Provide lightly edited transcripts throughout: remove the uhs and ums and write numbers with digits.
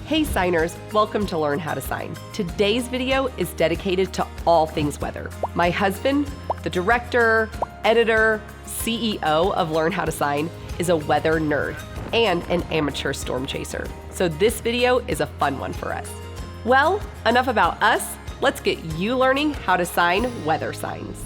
Hey signers, welcome to Learn How to Sign. Today's video is dedicated to all things weather. My husband, the director, editor, CEO of Learn How to Sign, is a weather nerd and an amateur storm chaser. So this video is a fun one for us. Well, enough about us. Let's get you learning how to sign weather signs.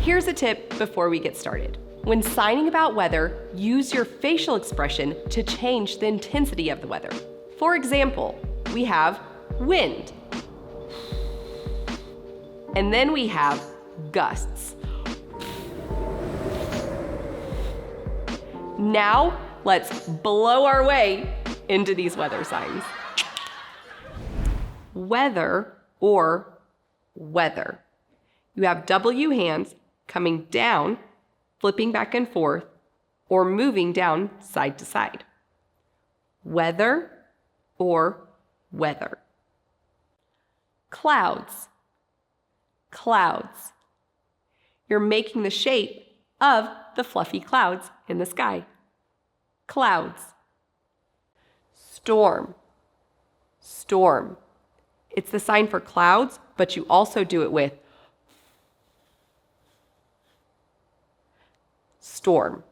Here's a tip before we get started. When signing about weather, use your facial expression to change the intensity of the weather. For example, we have wind. And then we have gusts. Now, let's blow our way into these weather signs. Weather or weather. You have W hands coming down, flipping back and forth, or moving down side to side. Weather or weather. Clouds. Clouds. You're making the shape of the fluffy clouds in the sky. Clouds. Storm. Storm. It's the sign for clouds, but you also do it with storm.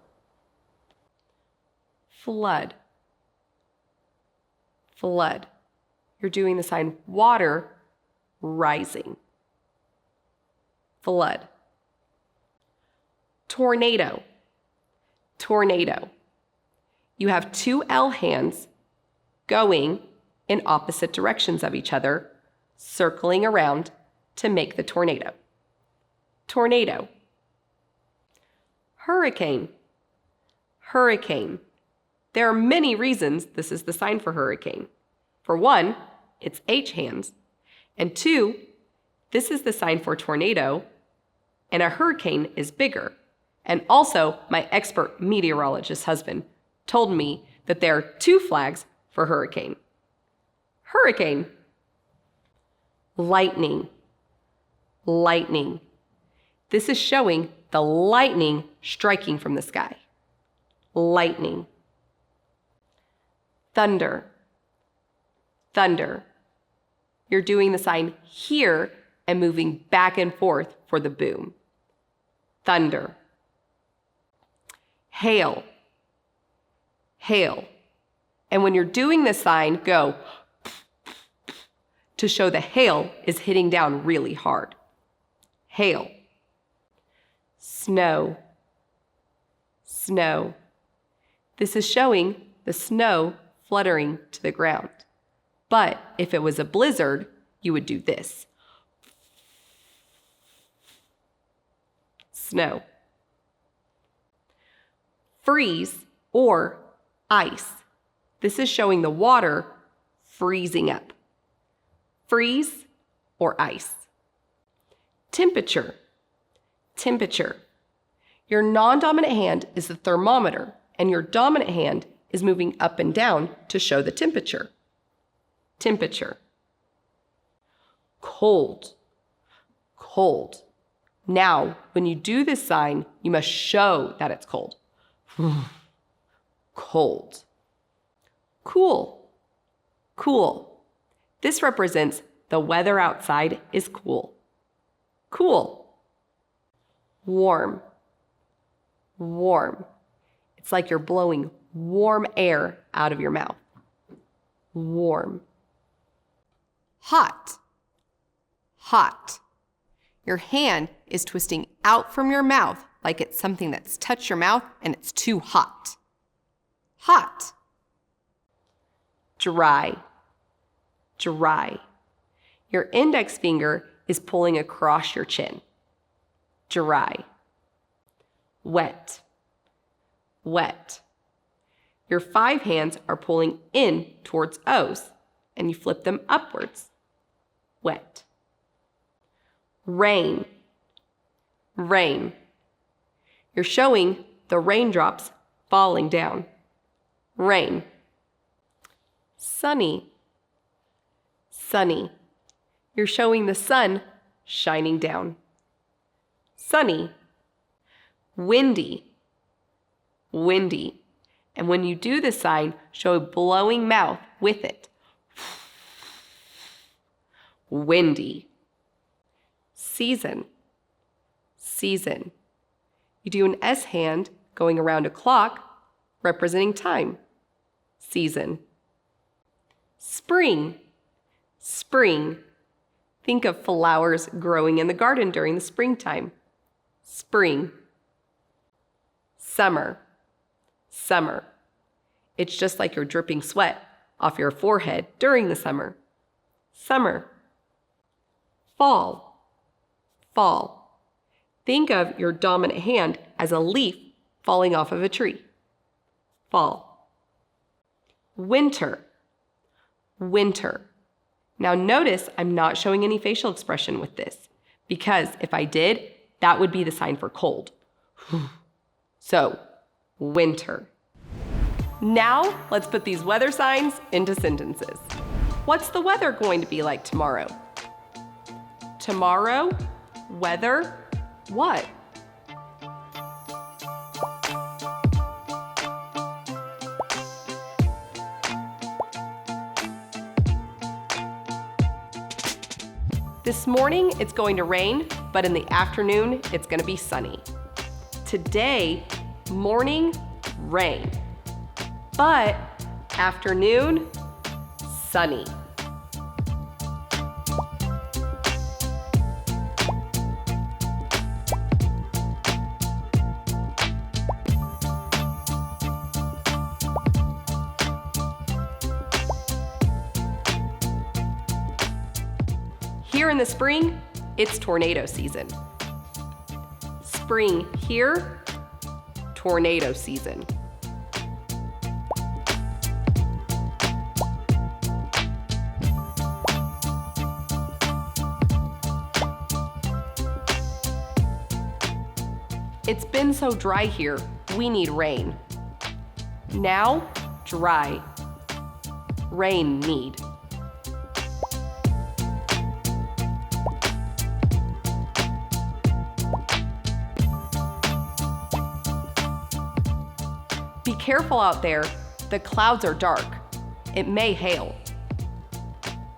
Flood. Flood. You're doing the sign water rising. Flood. Tornado. Tornado. You have two L hands going in opposite directions of each other, circling around to make the tornado. Tornado. Hurricane. Hurricane. There are many reasons this is the sign for hurricane. For one, it's H hands. And two, this is the sign for tornado, and a hurricane is bigger. And also, my expert meteorologist husband told me that there are two flags for hurricane. Hurricane. Lightning. Lightning. This is showing the lightning striking from the sky. Lightning. Thunder. Thunder. You're doing the sign here and moving back and forth for the boom. Thunder. Hail. Hail. And when you're doing this sign, go to show the hail is hitting down really hard. Hail. Snow. Snow. This is showing the snow fluttering to the ground. But if it was a blizzard, you would do this. Snow. Freeze or ice. This is showing the water freezing up. Freeze or ice. Temperature. Temperature. Your non-dominant hand is the thermometer, and your dominant hand is moving up and down to show the temperature. Temperature. Cold. Cold. Now, when you do this sign, you must show that it's cold. Cold. Cool. Cool. This represents the weather outside is cool. Cool. Warm. Warm. It's like you're blowing warm air out of your mouth. Warm. Hot. Hot. Your hand is twisting out from your mouth like it's something that's touched your mouth and it's too hot. Hot. Dry. Dry. Your index finger is pulling across your chin. Dry. Wet. Wet. Your 5 hands are pulling in towards O's, and you flip them upwards. Wet. Rain. Rain. You're showing the raindrops falling down. Rain. Sunny. Sunny. You're showing the sun shining down. Sunny. Windy. windy. And when you do this sign, show a blowing mouth with it. Windy. Season. Season. You do an S hand going around a clock, representing time. Season. Spring. Spring. Think of flowers growing in the garden during the springtime. Spring. Summer. Summer. It's just like you're dripping sweat off your forehead during the summer. Summer. Fall. Fall. Think of your dominant hand as a leaf falling off of a tree. Fall. Winter. Winter. Now notice I'm not showing any facial expression with this, because if I did, that would be the sign for cold. So, winter. Now, let's put these weather signs into sentences. What's the weather going to be like tomorrow? Tomorrow, weather, what? This morning, it's going to rain, but in the afternoon, it's going to be sunny. Today, morning, rain. But afternoon, sunny. Here in the spring, it's tornado season. Spring here, tornado season. It's been so dry here, we need rain. Now, dry. Rain need. Be careful out there, the clouds are dark. It may hail.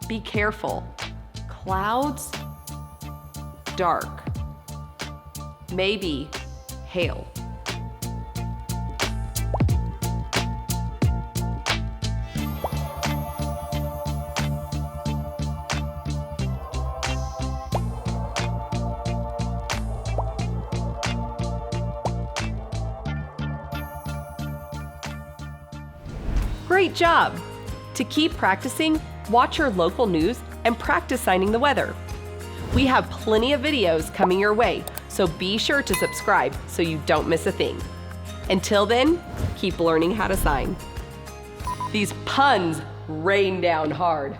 Be careful, clouds, dark. Maybe hail. Great job! To keep practicing, watch your local news and practice signing the weather. We have plenty of videos coming your way, so be sure to subscribe so you don't miss a thing. Until then, keep learning how to sign. These puns rain down hard.